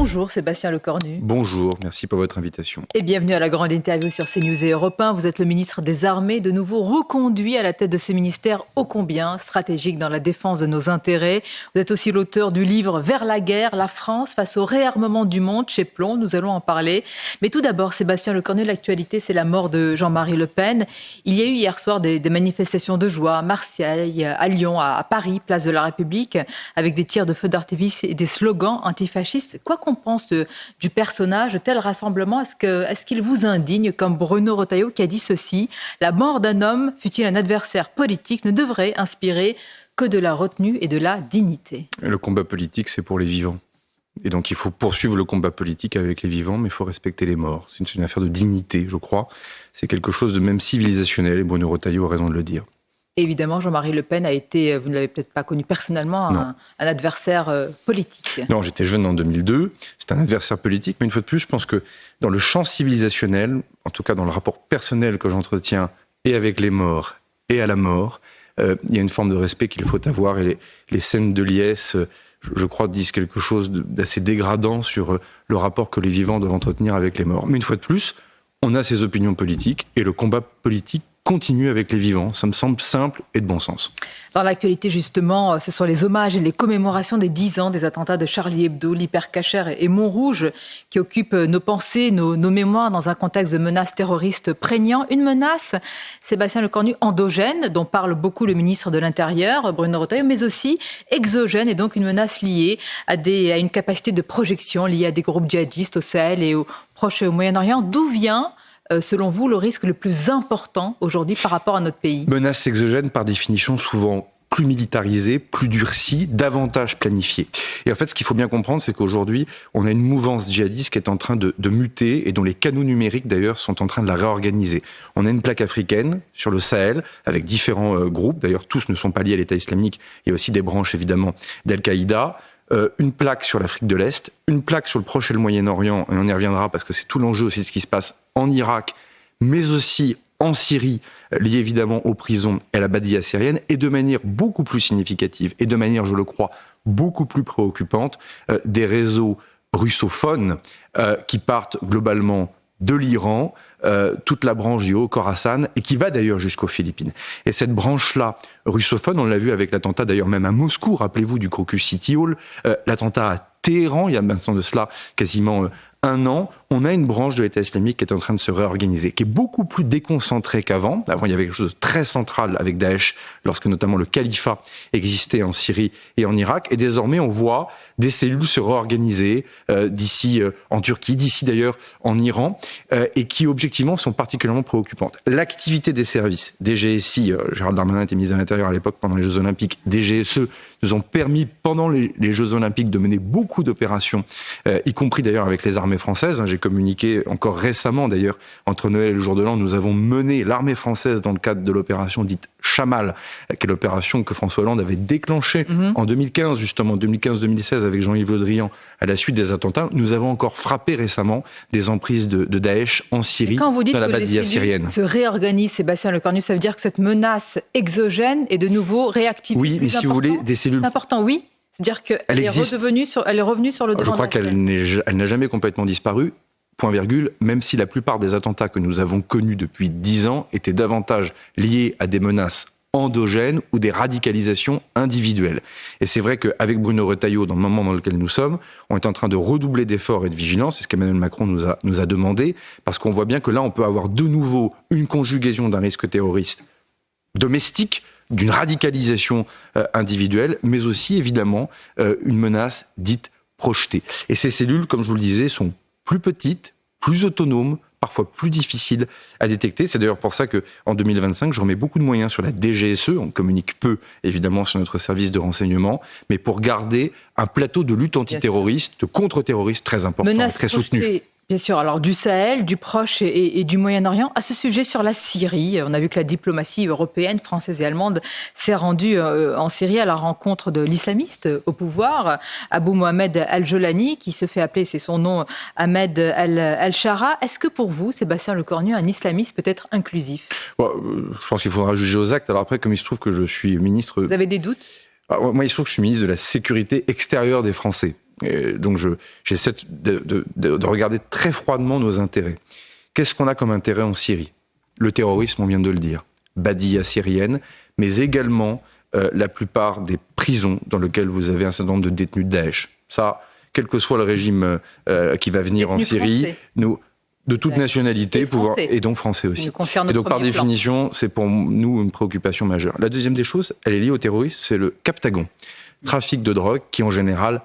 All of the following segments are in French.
Bonjour Sébastien Lecornu. Bonjour, merci pour votre invitation. Et bienvenue à la grande interview sur CNews et Europe 1. Vous êtes le ministre des Armées, de nouveau reconduit à la tête de ce ministère ô combien stratégique dans la défense de nos intérêts. Vous êtes aussi l'auteur du livre Vers la guerre, la France face au réarmement du monde chez Plon. Nous allons en parler. Mais tout d'abord, Sébastien Lecornu, l'actualité, c'est la mort de Jean-Marie Le Pen. Il y a eu hier soir des manifestations de joie à Marseille, à Lyon, à Paris, place de la République, avec des tirs de feux d'artifice et des slogans antifascistes. Quoi qu'on pense du personnage de tel rassemblement, est-ce qu'il vous indigne, comme Bruno Retailleau qui a dit ceci: la mort d'un homme, fût-il un adversaire politique, ne devrait inspirer que de la retenue et de la dignité. Le combat politique, c'est pour les vivants. Et donc il faut poursuivre le combat politique avec les vivants, mais il faut respecter les morts. C'est une affaire de dignité, je crois. C'est quelque chose de même civilisationnel, et Bruno Retailleau a raison de le dire. Évidemment, Jean-Marie Le Pen a été, vous ne l'avez peut-être pas connu personnellement, un adversaire politique. Non, j'étais jeune en 2002, c'est un adversaire politique, mais une fois de plus, je pense que dans le champ civilisationnel, en tout cas dans le rapport personnel que j'entretiens, et avec les morts, et à la mort, il y a une forme de respect qu'il faut avoir, et les scènes de liesse, je crois, disent quelque chose d'assez dégradant sur le rapport que les vivants doivent entretenir avec les morts. Mais une fois de plus, on a ses opinions politiques, et le combat politique continue avec les vivants. Ça me semble simple et de bon sens. Dans l'actualité, justement, ce sont les hommages et les commémorations des 10 ans des attentats de Charlie Hebdo, l'Hypercacher et Montrouge qui occupent nos pensées, nos mémoires dans un contexte de menaces terroristes prégnant. Une menace, Sébastien Lecornu, endogène, dont parle beaucoup le ministre de l'Intérieur, Bruno Retailleau, mais aussi exogène, et donc une menace liée à une capacité de projection liée à des groupes djihadistes au Sahel et au Proche et au Moyen-Orient. D'où vient selon vous, le risque le plus important aujourd'hui par rapport à notre pays? Menace exogène, par définition, souvent plus militarisée, plus durcie, davantage planifiée. Et en fait, ce qu'il faut bien comprendre, c'est qu'aujourd'hui, on a une mouvance djihadiste qui est en train de muter et dont les canaux numériques, d'ailleurs, sont en train de la réorganiser. On a une plaque africaine sur le Sahel, avec différents groupes. D'ailleurs, tous ne sont pas liés à l'État islamique. Il y a aussi des branches, évidemment, d'Al-Qaïda. Une plaque sur l'Afrique de l'Est, une plaque sur le Proche et le Moyen-Orient, et on y reviendra parce que c'est tout l'enjeu aussi de ce qui se passe en Irak, mais aussi en Syrie, lié évidemment aux prisons et à la Badia syrienne, et de manière beaucoup plus significative, et de manière, je le crois, beaucoup plus préoccupante, des réseaux russophones qui partent globalement de l'Iran, toute la branche du Haut-Khorasan, et qui va d'ailleurs jusqu'aux Philippines. Et cette branche-là, russophone, on l'a vu avec l'attentat d'ailleurs même à Moscou, rappelez-vous du Crocus City Hall, l'attentat à Téhéran, il y a maintenant de cela quasiment un an, on a une branche de l'État islamique qui est en train de se réorganiser, qui est beaucoup plus déconcentrée qu'avant. Avant, il y avait quelque chose de très central avec Daesh, lorsque notamment le califat existait en Syrie et en Irak. Et désormais, on voit des cellules se réorganiser d'ici en Turquie, d'ici d'ailleurs en Iran, et qui objectivement sont particulièrement préoccupantes. L'activité des services, DGSI, Gérald Darmanin était ministre de l'Intérieur à l'époque pendant les Jeux Olympiques, DGSE, nous ont permis pendant les Jeux Olympiques de mener beaucoup d'opérations, y compris d'ailleurs avec les armées françaises. J'ai communiqué encore récemment d'ailleurs, entre Noël et le jour de l'an, nous avons mené l'armée française dans le cadre de l'opération dite Chamal, qui est l'opération que François Hollande avait déclenchée en 2015, justement, 2015-2016 avec Jean-Yves Le Drian à la suite des attentats. Nous avons encore frappé récemment des emprises de Daesh en Syrie, dans la Badia syrienne. Quand vous dites que les cellules se réorganisent, Sébastien Lecornu, ça veut dire que cette menace exogène est de nouveau réactivée? Oui, mais si vous voulez, des cellules... C'est important, oui. C'est-à-dire qu'elle est revenue sur le devant. Je crois qu'elle n'a jamais complètement disparu, point virgule, même si la plupart des attentats que nous avons connus depuis 10 ans étaient davantage liés à des menaces endogènes ou des radicalisations individuelles. Et c'est vrai qu'avec Bruno Retailleau, dans le moment dans lequel nous sommes, on est en train de redoubler d'efforts et de vigilance, c'est ce qu'Emmanuel Macron nous a demandé, parce qu'on voit bien que là, on peut avoir de nouveau une conjugaison d'un risque terroriste domestique, d'une radicalisation individuelle, mais aussi évidemment une menace dite projetée. Et ces cellules, comme je vous le disais, sont plus petites, plus autonomes, parfois plus difficiles à détecter. C'est d'ailleurs pour ça qu'en 2025, je remets beaucoup de moyens sur la DGSE. On communique peu, évidemment, sur notre service de renseignement, mais pour garder un plateau de lutte antiterroriste, de contre-terroriste très important, très soutenu. Bien sûr, alors du Sahel, du Proche et du Moyen-Orient. À ce sujet, sur la Syrie, on a vu que la diplomatie européenne, française et allemande s'est rendue en Syrie à la rencontre de l'islamiste au pouvoir, Abou Mohamed Al-Jolani, qui se fait appeler, c'est son nom, Ahmed Al-Shara. Est-ce que pour vous, Sébastien Lecornu, un islamiste peut être inclusif? Je pense qu'il faudra juger aux actes. Alors après, comme il se trouve que je suis ministre... Vous avez des doutes? Moi, il se trouve que je suis ministre de la sécurité extérieure des Français. Et donc j'essaie de regarder très froidement nos intérêts. Qu'est-ce qu'on a comme intérêt en Syrie ? Le terrorisme, on vient de le dire. Badilla syrienne, mais également la plupart des prisons dans lesquelles vous avez un certain nombre de détenus de Daesh. Ça, quel que soit le régime qui va venir en Syrie, français. Nous, de toute nationalité, et donc français aussi. Et donc par définition, c'est pour nous une préoccupation majeure. La deuxième des choses, elle est liée au terrorisme, c'est le captagon. Trafic de drogue qui, en général,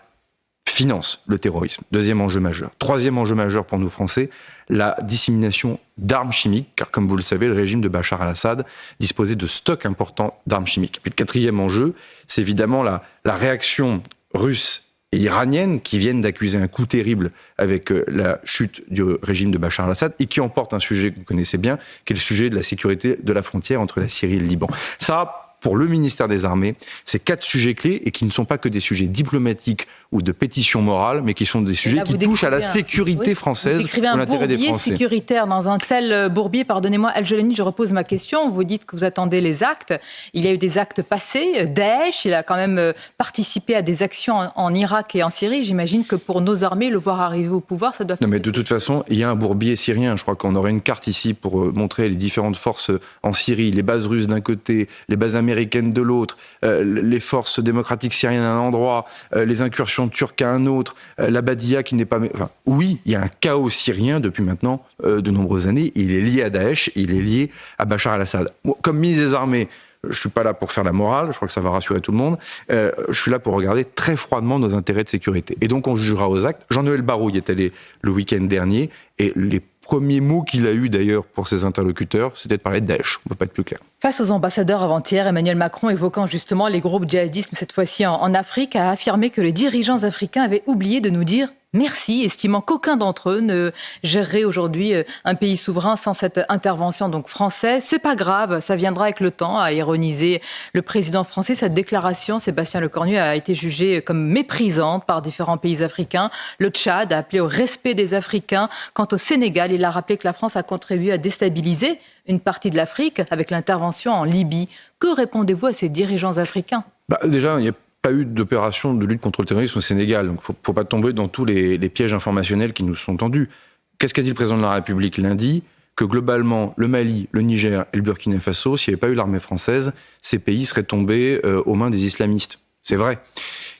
finance le terrorisme. Deuxième enjeu majeur. Troisième enjeu majeur pour nous Français, la dissémination d'armes chimiques, car comme vous le savez, le régime de Bachar al-Assad disposait de stocks importants d'armes chimiques. Puis le quatrième enjeu, c'est évidemment la réaction russe et iranienne qui viennent d'accuser un coup terrible avec la chute du régime de Bachar al-Assad et qui emporte un sujet que vous connaissez bien, qui est le sujet de la sécurité de la frontière entre la Syrie et le Liban. Ça, pour le ministère des Armées, c'est 4 sujets clés et qui ne sont pas que des sujets diplomatiques ou de pétition morale, mais qui sont des sujets qui touchent à la sécurité française ou l'intérêt des Français. Vous décrivez un bourbier sécuritaire. Dans un tel bourbier, pardonnez-moi, Al-Jolani, je repose ma question. Vous dites que vous attendez les actes. Il y a eu des actes passés. Daesh, il a quand même participé à des actions en Irak et en Syrie. J'imagine que pour nos armées, le voir arriver au pouvoir, ça doit faire... Non, mais de toute façon, il y a un bourbier syrien. Je crois qu'on aurait une carte ici pour montrer les différentes forces en Syrie, les bases russes d'un côté, les bases américaines de l'autre, les forces démocratiques syriennes à un endroit, les incursions turques à un autre, la Badilla qui n'est pas... Enfin, oui, il y a un chaos syrien depuis maintenant de nombreuses années. Il est lié à Daesh, il est lié à Bachar al-Assad. Comme ministre des Armées, je ne suis pas là pour faire la morale, je crois que ça va rassurer tout le monde. Je suis là pour regarder très froidement nos intérêts de sécurité. Et donc on jugera aux actes. Jean-Noël Barrot y est allé le week-end dernier, et les premiers mots qu'il a eu d'ailleurs pour ses interlocuteurs, c'était de parler de Daesh. On ne peut pas être plus clair. Face aux ambassadeurs avant-hier, Emmanuel Macron, évoquant justement les groupes djihadistes, cette fois-ci en Afrique, a affirmé que les dirigeants africains avaient oublié de nous dire merci, estimant qu'aucun d'entre eux ne gérerait aujourd'hui un pays souverain sans cette intervention donc française. C'est pas grave, ça viendra avec le temps, a ironisé le président français. Cette déclaration, Sébastien Lecornu, a été jugée comme méprisante par différents pays africains. Le Tchad a appelé au respect des Africains. Quant au Sénégal, il a rappelé que la France a contribué à déstabiliser une partie de l'Afrique avec l'intervention en Libye. Que répondez-vous à ces dirigeants africains ? Déjà, il n'y a pas eu d'opération de lutte contre le terrorisme au Sénégal. Donc, il ne faut pas tomber dans tous les pièges informationnels qui nous sont tendus. Qu'est-ce qu'a dit le président de la République lundi ? Que globalement, le Mali, le Niger et le Burkina Faso, s'il n'y avait pas eu l'armée française, ces pays seraient tombés aux mains des islamistes. C'est vrai.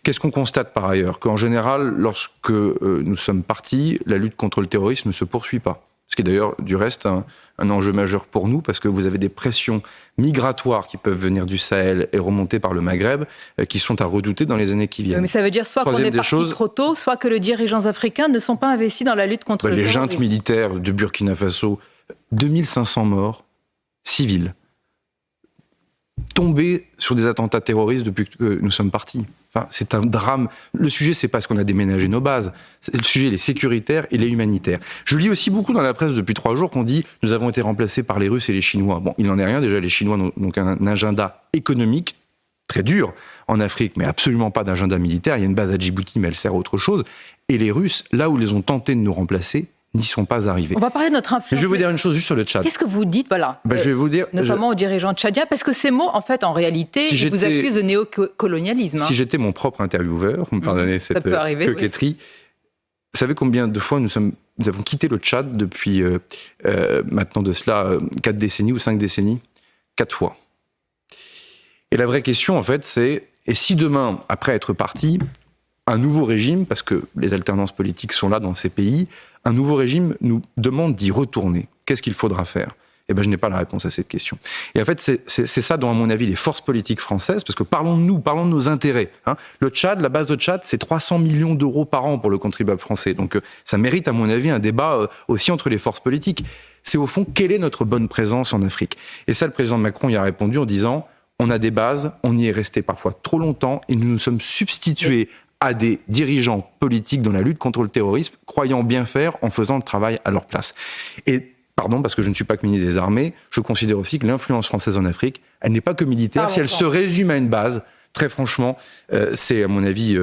Qu'est-ce qu'on constate par ailleurs ? Qu'en général, lorsque nous sommes partis, la lutte contre le terrorisme ne se poursuit pas. Ce qui est d'ailleurs, du reste, un enjeu majeur pour nous, parce que vous avez des pressions migratoires qui peuvent venir du Sahel et remonter par le Maghreb, qui sont à redouter dans les années qui viennent. Mais ça veut dire soit qu'on est parti trop tôt, soit que les dirigeants africains ne sont pas investis dans la lutte contre le terrorisme. Les juntes militaires du Burkina Faso, 2500 morts civils, tombés sur des attentats terroristes depuis que nous sommes partis. Enfin, c'est un drame. Le sujet, c'est pas ce qu'on a déménagé nos bases. Le sujet, il est sécuritaire, il est humanitaire. Je lis aussi beaucoup dans la presse depuis 3 jours qu'on dit « nous avons été remplacés par les Russes et les Chinois ». Bon, il n'en est rien. Déjà, les Chinois ont donc un agenda économique très dur en Afrique, mais absolument pas d'agenda militaire. Il y a une base à Djibouti, mais elle sert à autre chose. Et les Russes, là où ils ont tenté de nous remplacer, n'y sont pas arrivés. On va parler de notre influence. Mais je vais vous dire une chose juste sur le Tchad. Qu'est-ce que vous dites, voilà, je vais vous dire, notamment aux dirigeants tchadiens, parce que ces mots, en fait, en réalité, ils vous accusent de néocolonialisme. Si j'étais mon propre intervieweur, vous me pardonnez cette coquetterie, vous savez combien de fois nous avons quitté le Tchad depuis maintenant de cela 4 décennies ou 5 décennies ? 4 fois. Et la vraie question, en fait, c'est, et si demain, après être parti, un nouveau régime, parce que les alternances politiques sont là dans ces pays, un nouveau régime nous demande d'y retourner. Qu'est-ce qu'il faudra faire ? Eh bien, je n'ai pas la réponse à cette question. Et en fait, c'est ça dont, à mon avis, les forces politiques françaises, parce que parlons de nos intérêts. Le Tchad, la base de Tchad, c'est 300 millions d'euros par an pour le contribuable français. Donc, ça mérite, à mon avis, un débat aussi entre les forces politiques. C'est au fond, quelle est notre bonne présence en Afrique ? Et ça, le président Macron y a répondu en disant, on a des bases, on y est resté parfois trop longtemps, et nous nous sommes substitués à des dirigeants politiques dans la lutte contre le terrorisme, croyant bien faire en faisant le travail à leur place. Et, pardon, parce que je ne suis pas que ministre des Armées, je considère aussi que l'influence française en Afrique, elle n'est pas que militaire. Si elle se résume à une base, très franchement, c'est à mon avis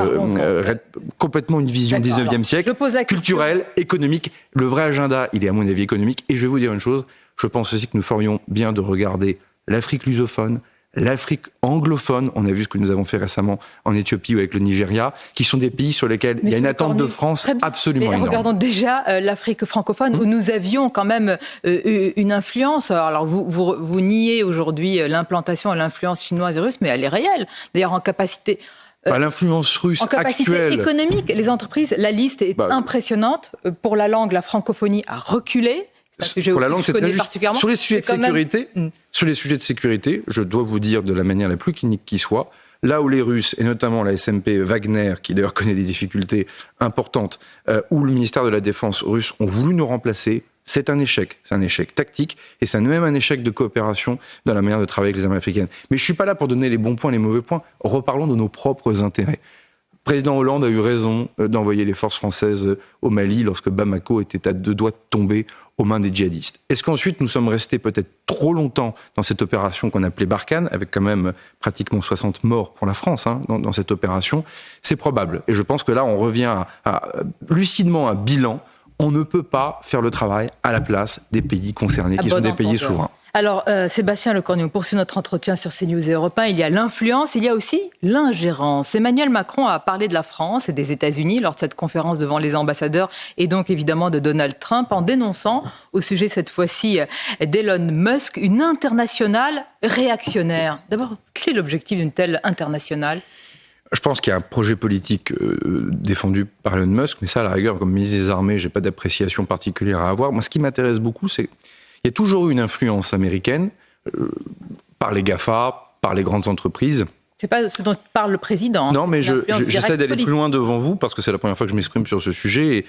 complètement une vision 19e siècle, culturelle, économique. Le vrai agenda, il est à mon avis économique. Et je vais vous dire une chose, je pense aussi que nous ferions bien de regarder l'Afrique lusophone, l'Afrique anglophone, on a vu ce que nous avons fait récemment en Éthiopie ou avec le Nigeria, qui sont des pays sur lesquels il y a une attente de France absolument énorme. Regardons déjà l'Afrique francophone, où nous avions quand même une influence. Alors vous niez aujourd'hui l'implantation et l'influence chinoise et russe, mais elle est réelle. D'ailleurs, en capacité... l'influence russe actuelle... En capacité économique, les entreprises, la liste est impressionnante. Pour la langue, la francophonie a reculé. Pour la langue, c'est très juste. Sur les sujets de sécurité, sur les sujets de sécurité, je dois vous dire de la manière la plus clinique qui soit, là où les Russes, et notamment la SMP Wagner, qui d'ailleurs connaît des difficultés importantes, où le ministère de la Défense russe ont voulu nous remplacer, c'est un échec tactique, et c'est même un échec de coopération dans la manière de travailler avec les armées africaines. Mais je ne suis pas là pour donner les bons points, les mauvais points, reparlons de nos propres intérêts. Le président Hollande a eu raison d'envoyer les forces françaises au Mali lorsque Bamako était à 2 doigts de tomber aux mains des djihadistes. Est-ce qu'ensuite nous sommes restés peut-être trop longtemps dans cette opération qu'on appelait Barkhane, avec quand même pratiquement 60 morts pour la France dans cette opération? C'est probable. Et je pense que là, on revient lucidement à un bilan. On ne peut pas faire le travail à la place des pays concernés, qui sont des pays souverains. Alors, Sébastien Lecornu, on poursuit notre entretien sur CNews et Europe 1. Il y a l'influence, il y a aussi l'ingérence. Emmanuel Macron a parlé de la France et des États-Unis lors de cette conférence devant les ambassadeurs et donc évidemment de Donald Trump en dénonçant, au sujet cette fois-ci d'Elon Musk, une internationale réactionnaire. D'abord, quel est l'objectif d'une telle internationale ? Je pense qu'il y a un projet politique défendu par Elon Musk, mais ça, à la rigueur, comme ministre des Armées, je n'ai pas d'appréciation particulière à avoir. Moi, ce qui m'intéresse beaucoup, c'est qu'il y a toujours eu une influence américaine par les GAFA, par les grandes entreprises. C'est pas ce dont parle le président. Non, mais j'essaie d'aller plus loin devant vous, parce que c'est la première fois que je m'exprime sur ce sujet,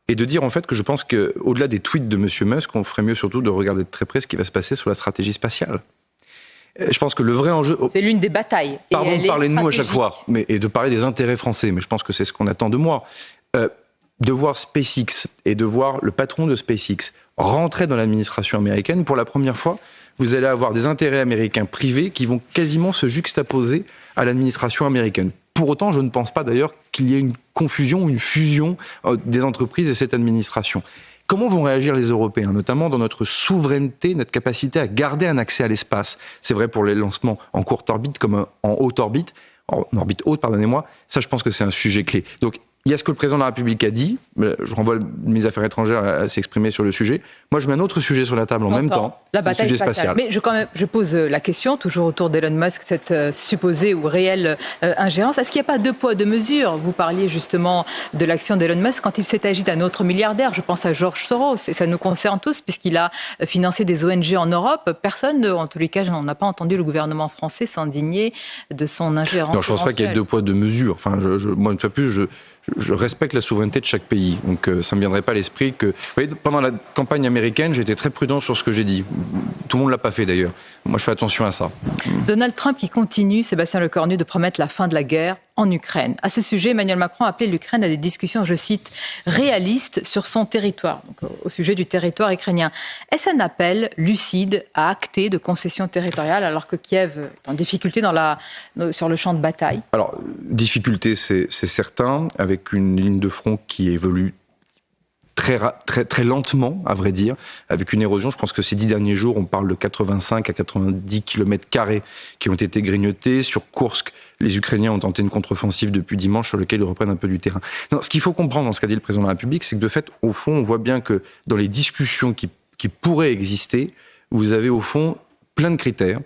et de dire en fait que je pense qu'au-delà des tweets de M. Musk, on ferait mieux surtout de regarder de très près ce qui va se passer sur la stratégie spatiale. Je pense que le vrai enjeu... C'est l'une des batailles. Pardon de parler de nous à chaque fois, et de parler des intérêts français, mais je pense que c'est ce qu'on attend de moi. De voir SpaceX et de voir le patron de SpaceX rentrer dans l'administration américaine, pour la première fois, vous allez avoir des intérêts américains privés qui vont quasiment se juxtaposer à l'administration américaine. Pour autant, je ne pense pas d'ailleurs qu'il y ait une confusion ou une fusion des entreprises et cette administration. Comment vont réagir les Européens, notamment dans notre souveraineté, notre capacité à garder un accès à l'espace? C'est vrai pour les lancements en courte orbite comme en haute orbite, en orbite haute, pardonnez-moi. Ça, je pense que c'est un sujet clé. Donc, il y a ce que le président de la République a dit. Je renvoie le ministre des Affaires étrangères à s'exprimer sur le sujet. Moi, je mets un autre sujet sur la table en même temps. La bataille sujet spatiale. Mais je pose la question, toujours autour d'Elon Musk, cette supposée ou réelle ingérence. Est-ce qu'il n'y a pas 2 poids, 2 mesures? Vous parliez justement de l'action d'Elon Musk quand il s'est agi d'un autre milliardaire. Je pense à George Soros. Et ça nous concerne tous, puisqu'il a financé des ONG en Europe. Personne, en tous les cas, on n'a pas entendu le gouvernement français s'indigner de son ingérence. Non, je ne pense pas qu'il y ait 2 poids, 2 mesures. Enfin, moi, une fois plus, je respecte la souveraineté de chaque pays. Donc ça ne me viendrait pas à l'esprit que... Vous voyez, pendant la campagne américaine, j'ai été très prudent sur ce que j'ai dit. Tout le monde ne l'a pas fait d'ailleurs. Moi, je fais attention à ça. Donald Trump qui continue, Sébastien Lecornu, de promettre la fin de la guerre en Ukraine. À ce sujet, Emmanuel Macron a appelé l'Ukraine à des discussions, je cite, réalistes sur son territoire, donc au sujet du territoire ukrainien. Est-ce un appel lucide à acter de concessions territoriales alors que Kiev est en difficulté sur le champ de bataille? Alors, difficulté, c'est certain, avec une ligne de front qui évolue très lentement, à vrai dire, avec une érosion. Je pense que ces 10 derniers jours, on parle de 85 à 90 km² qui ont été grignotés. Sur Koursk, les Ukrainiens ont tenté une contre-offensive depuis dimanche sur lequel ils reprennent un peu du terrain. Non, ce qu'il faut comprendre dans ce qu'a dit le président de la République, c'est que de fait, au fond, on voit bien que dans les discussions qui pourraient exister, vous avez au fond plein de critères,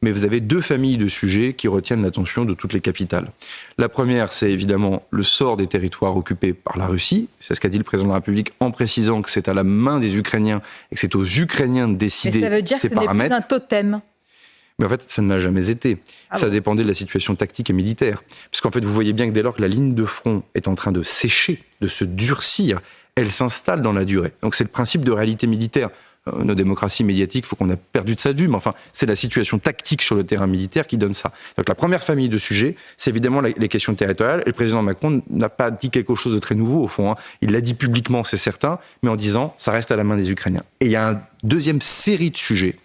mais vous avez 2 familles de sujets qui retiennent l'attention de toutes les capitales. La première, c'est évidemment le sort des territoires occupés par la Russie. C'est ce qu'a dit le président de la République en précisant que c'est à la main des Ukrainiens et que c'est aux Ukrainiens de décider ces paramètres. Mais ça veut dire que ce n'est plus un totem. Mais en fait, ça ne l'a jamais été. Ça dépendait de la situation tactique et militaire. Parce qu'en fait, vous voyez bien que dès lors que la ligne de front est en train de sécher, de se durcir, elle s'installe dans la durée. Donc c'est le principe de réalité militaire. Nos démocraties médiatiques, il faut qu'on a perdu de sa vue, mais enfin, c'est la situation tactique sur le terrain militaire qui donne ça. Donc la première famille de sujets, c'est évidemment les questions territoriales, et le président Macron n'a pas dit quelque chose de très nouveau, au fond. Il l'a dit publiquement, c'est certain, mais en disant, ça reste à la main des Ukrainiens. Et il y a une deuxième série de sujets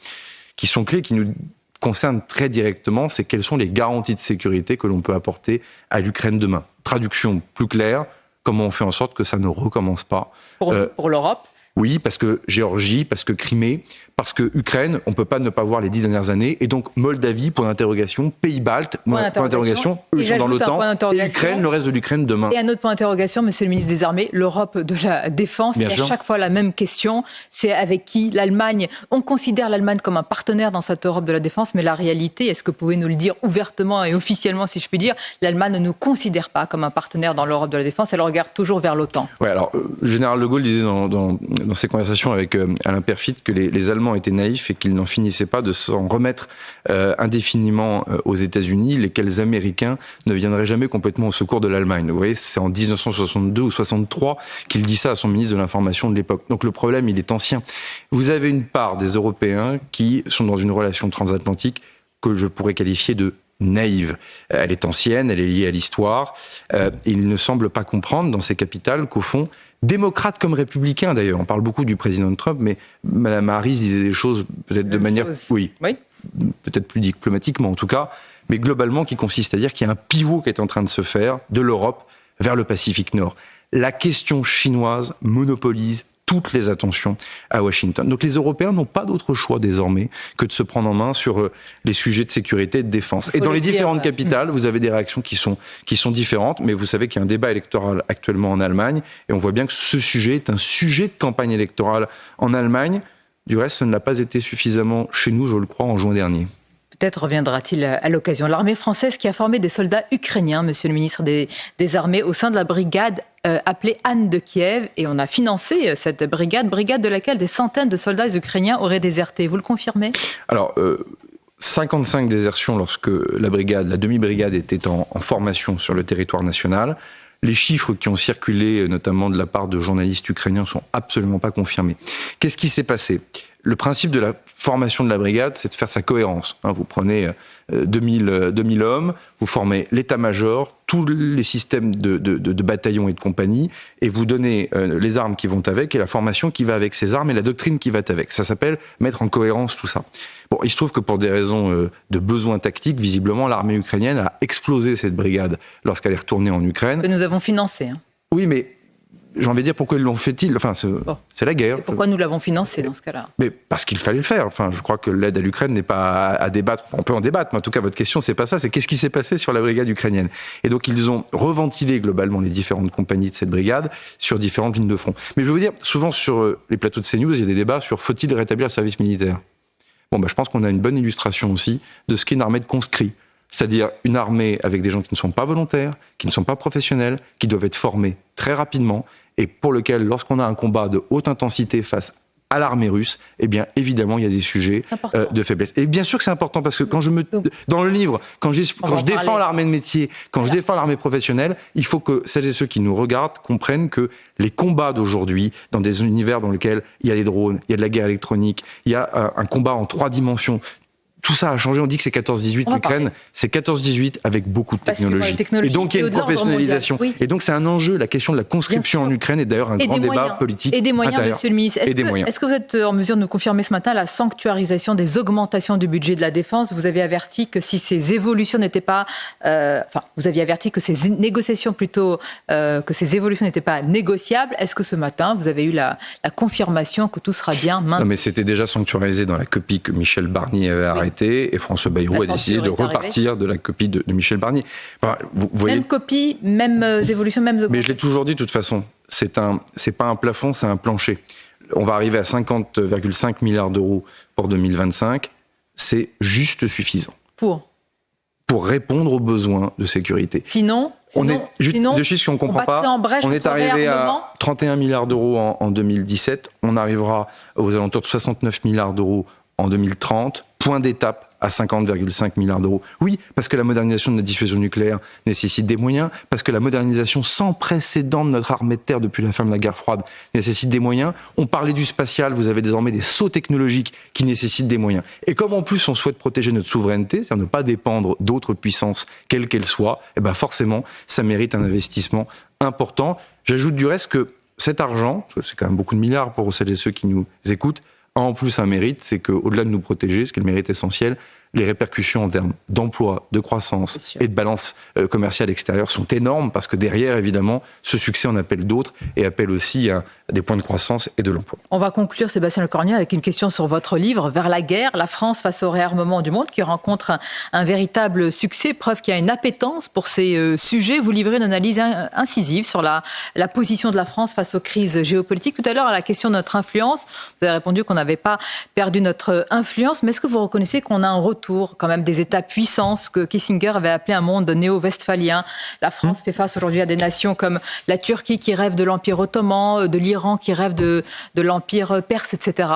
qui sont clés, qui nous concernent très directement, c'est quelles sont les garanties de sécurité que l'on peut apporter à l'Ukraine demain. Traduction plus claire, comment on fait en sorte que ça ne recommence pas. Pour l'Europe Oui, parce que Géorgie, parce que Crimée, parce que Ukraine, on ne peut pas ne pas voir les 10 dernières années. Et donc Moldavie, point d'interrogation, Pays-Baltes, point d'interrogation, eux sont dans l'OTAN. Et Ukraine, le reste de l'Ukraine demain. Et un autre point d'interrogation, monsieur le ministre des Armées, l'Europe de la Défense. Bien sûr. À chaque fois la même question, c'est avec qui l'Allemagne. On considère l'Allemagne comme un partenaire dans cette Europe de la Défense, mais la réalité, est-ce que vous pouvez nous le dire ouvertement et officiellement, si je puis dire, l'Allemagne ne nous considère pas comme un partenaire dans l'Europe de la Défense, elle regarde toujours vers l'OTAN. Oui, alors, général de Gaulle disait dans ses conversations avec Alain Peyrefitte que les Allemands étaient naïfs et qu'ils n'en finissaient pas de s'en remettre indéfiniment aux États-Unis, lesquels Américains ne viendraient jamais complètement au secours de l'Allemagne. Vous voyez, c'est en 1962 ou 63 qu'il dit ça à son ministre de l'Information de l'époque. Donc le problème, il est ancien. Vous avez une part des Européens qui sont dans une relation transatlantique que je pourrais qualifier de naïve. Elle est ancienne, elle est liée à l'histoire. Il ne semble pas comprendre dans ses capitales qu'au fond, démocrate comme républicain d'ailleurs, on parle beaucoup du président Trump, mais Mme Harris disait des choses peut-être de manière... Oui, peut-être plus diplomatiquement en tout cas, mais globalement qui consiste à dire qu'il y a un pivot qui est en train de se faire de l'Europe vers le Pacifique Nord. La question chinoise monopolise toutes les attentions à Washington. Donc les Européens n'ont pas d'autre choix désormais que de se prendre en main sur les sujets de sécurité et de défense. Et dans les différentes capitales, vous avez des réactions qui sont différentes, mais vous savez qu'il y a un débat électoral actuellement en Allemagne, et on voit bien que ce sujet est un sujet de campagne électorale en Allemagne. Du reste, ce ne l'a pas été suffisamment chez nous, je le crois, en juin dernier. Peut-être reviendra-t-il à l'occasion. L'armée française qui a formé des soldats ukrainiens, monsieur le ministre des Armées, au sein de la brigade appelée Anne de Kiev. Et on a financé cette brigade de laquelle des centaines de soldats ukrainiens auraient déserté. Vous le confirmez ? Alors, 55 désertions lorsque la demi-brigade était en formation sur le territoire national. Les chiffres qui ont circulé, notamment de la part de journalistes ukrainiens, sont absolument pas confirmés. Qu'est-ce qui s'est passé ? Le principe de la formation de la brigade, c'est de faire sa cohérence. Vous prenez 2000 hommes, vous formez l'état-major, tous les systèmes de bataillons et de compagnies, et vous donnez les armes qui vont avec, et la formation qui va avec ces armes, et la doctrine qui va avec. Ça s'appelle mettre en cohérence tout ça. Bon, il se trouve que pour des raisons de besoins tactiques, visiblement, l'armée ukrainienne a explosé cette brigade lorsqu'elle est retournée en Ukraine. Que nous avons financé. Oui, mais... J'ai envie de dire, pourquoi ils l'ont fait-il ? Enfin, c'est la guerre. Et pourquoi nous l'avons financé dans ce cas-là ? Mais parce qu'il fallait le faire. Enfin, je crois que l'aide à l'Ukraine n'est pas à débattre. Enfin, on peut en débattre, mais en tout cas, votre question, c'est pas ça. C'est qu'est-ce qui s'est passé sur la brigade ukrainienne ? Et donc, ils ont reventilé globalement les différentes compagnies de cette brigade sur différentes lignes de front. Mais je veux vous dire, souvent sur les plateaux de CNews, il y a des débats sur faut-il rétablir le service militaire ? Bon, je pense qu'on a une bonne illustration aussi de ce qu'est une armée de conscrits. C'est-à-dire une armée avec des gens qui ne sont pas volontaires, qui ne sont pas professionnels, qui doivent être formés très rapidement, et pour lequel, lorsqu'on a un combat de haute intensité face à l'armée russe, eh bien, évidemment, il y a des sujets de faiblesse. Et bien sûr que c'est important, parce que dans le livre, quand je défends l'armée de métier, quand je défends l'armée professionnelle, il faut que celles et ceux qui nous regardent comprennent que les combats d'aujourd'hui, dans des univers dans lesquels il y a des drones, il y a de la guerre électronique, il y a un combat en 3 dimensions, tout ça a changé. On dit que c'est 14-18 l'Ukraine, c'est 14-18 avec beaucoup de technologie. Et donc il y a une professionnalisation. Oui. Et donc c'est un enjeu, la question de la conscription en Ukraine est d'ailleurs un grand débat politique. Et des moyens, intérieur. monsieur le ministre. Est-ce que vous êtes en mesure de nous confirmer ce matin la sanctuarisation des augmentations du budget de la défense ? Vous avez averti que si ces évolutions n'étaient pas... vous aviez averti que ces négociations plutôt... que ces évolutions n'étaient pas négociables. Est-ce que ce matin, vous avez eu la confirmation que tout sera bien maintenu ? Non, mais c'était déjà sanctuarisé dans la copie que Michel Barnier avait arrêtée. Et François Bayrou a décidé de repartir de la copie de Michel Barnier. Enfin, vous voyez... Même copie, mêmes évolutions, mêmes augmentations. Mais je l'ai toujours dit de toute façon, c'est pas un plafond, c'est un plancher. On va arriver à 50,5 milliards d'euros pour 2025. C'est juste suffisant. Pour répondre aux besoins de sécurité. Sinon, de chiffres qu'on ne comprend pas, on est arrivé à 31 milliards d'euros en 2017. On arrivera aux alentours de 69 milliards d'euros en 2030, point d'étape à 50,5 milliards d'euros. Oui, parce que la modernisation de notre dissuasion nucléaire nécessite des moyens, parce que la modernisation sans précédent de notre armée de terre depuis la fin de la guerre froide nécessite des moyens. On parlait du spatial, vous avez désormais des sauts technologiques qui nécessitent des moyens. Et comme en plus on souhaite protéger notre souveraineté, c'est-à-dire ne pas dépendre d'autres puissances, quelles qu'elles soient, et ben forcément, ça mérite un investissement important. J'ajoute du reste que cet argent, c'est quand même beaucoup de milliards pour celles et ceux qui nous écoutent, en plus un mérite, c'est qu'au-delà de nous protéger, ce qui est le mérite essentiel, les répercussions en termes d'emploi, de croissance et de balance commerciale extérieure sont énormes parce que derrière, évidemment, ce succès en appelle d'autres et appelle aussi à des points de croissance et de l'emploi. On va conclure, Sébastien Lecornu, avec une question sur votre livre, Vers la guerre, la France face au réarmement du monde, qui rencontre un véritable succès, preuve qu'il y a une appétence pour ces sujets. Vous livrez une analyse incisive sur la position de la France face aux crises géopolitiques. Tout à l'heure, à la question de notre influence, vous avez répondu qu'on n'avait pas perdu notre influence, mais est-ce que vous reconnaissez qu'on a un retour quand même des États-puissances que Kissinger avait appelé un monde néo-westphalien? La France fait face aujourd'hui à des nations comme la Turquie qui rêve de l'Empire ottoman, de l'Iran qui rêve de l'Empire perse, etc.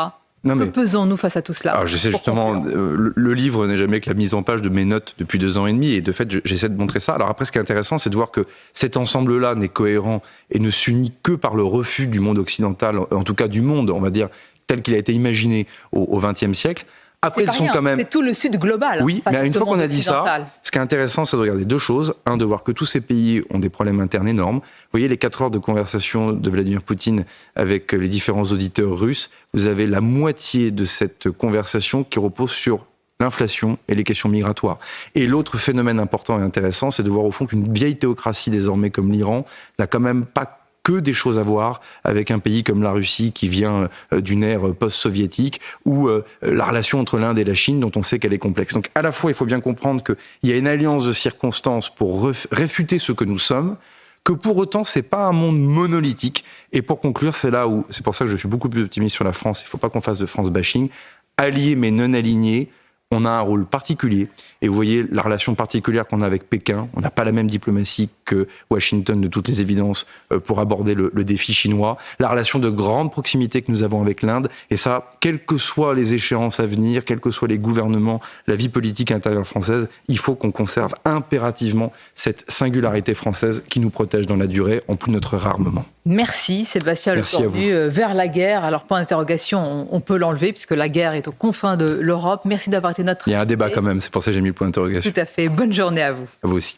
Que pesons-nous face à tout cela? Alors, je sais justement, le livre n'est jamais que la mise en page de mes notes depuis 2 ans et demi, et de fait, j'essaie de montrer ça. Alors après, ce qui est intéressant, c'est de voir que cet ensemble-là n'est cohérent et ne s'unit que par le refus du monde occidental, en tout cas du monde, on va dire, tel qu'il a été imaginé au XXe siècle. Après, ils sont quand même... C'est tout le Sud global. Oui, mais une fois qu'on a dit ça, ce qui est intéressant, c'est de regarder 2 choses. Un, de voir que tous ces pays ont des problèmes internes énormes. Vous voyez les 4 heures de conversation de Vladimir Poutine avec les différents auditeurs russes. Vous avez la moitié de cette conversation qui repose sur l'inflation et les questions migratoires. Et l'autre phénomène important et intéressant, c'est de voir au fond qu'une vieille théocratie désormais comme l'Iran n'a quand même pas que des choses à voir avec un pays comme la Russie qui vient d'une ère post-soviétique ou la relation entre l'Inde et la Chine dont on sait qu'elle est complexe. Donc à la fois, il faut bien comprendre qu'il y a une alliance de circonstances pour réfuter ce que nous sommes, que pour autant, c'est pas un monde monolithique. Et pour conclure, c'est pour ça que je suis beaucoup plus optimiste sur la France. Il ne faut pas qu'on fasse de France bashing. Alliés mais non alignés, on a un rôle particulier. Et vous voyez la relation particulière qu'on a avec Pékin. On n'a pas la même diplomatie que Washington, de toutes les évidences, pour aborder le défi chinois. La relation de grande proximité que nous avons avec l'Inde. Et ça, quelles que soient les échéances à venir, quels que soient les gouvernements, la vie politique intérieure française, il faut qu'on conserve impérativement cette singularité française qui nous protège dans la durée, en plus de notre réarmement. Merci Sébastien Lecornu. Vers la guerre, alors point d'interrogation, on peut l'enlever puisque la guerre est aux confins de l'Europe. Merci d'avoir été notre... Il y a un débat quand même, c'est pour ça que j'ai mis le point d'interrogation. Tout à fait, bonne journée à vous. À vous aussi.